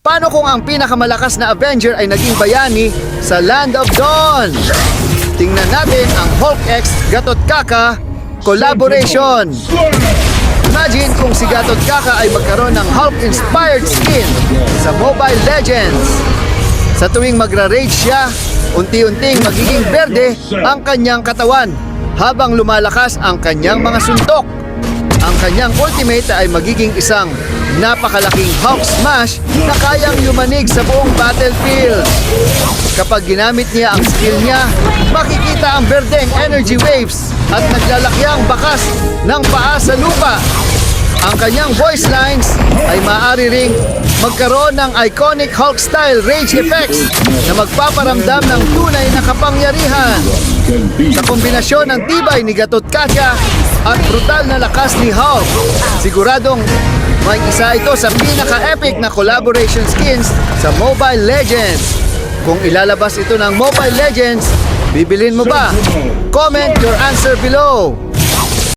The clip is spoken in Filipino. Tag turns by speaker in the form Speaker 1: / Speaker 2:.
Speaker 1: Paano kung ang pinakamalakas na Avenger ay naging bayani sa Land of Dawn? Tingnan natin ang Hulk X Gatot Kaka collaboration. Imagine kung si Gatot Kaka ay magkaroon ng Hulk-inspired skin sa Mobile Legends. Sa tuwing magra-rage siya, unti-unting magiging berde ang kanyang katawan habang lumalakas ang kanyang mga suntok. Ang kanyang ultimate ay magiging isang napakalaking Hulk Smash na kayang yumanig sa buong battlefield. Kapag ginamit niya ang skill niya, makikita ang berdeng energy waves at naglalakyang bakas ng paa sa lupa. Ang kanyang voice lines ay maaari ring magkaroon ng iconic Hulk-style rage effects na magpaparamdam ng tunay na kapangyarihan. Sa kombinasyon ng tibay ni Gatot Kaca at brutal na lakas ni Hulk, siguradong may isa ito sa pinaka-epic na collaboration skins sa Mobile Legends. Kung ilalabas ito ng Mobile Legends, bibilin mo ba? Comment your answer below.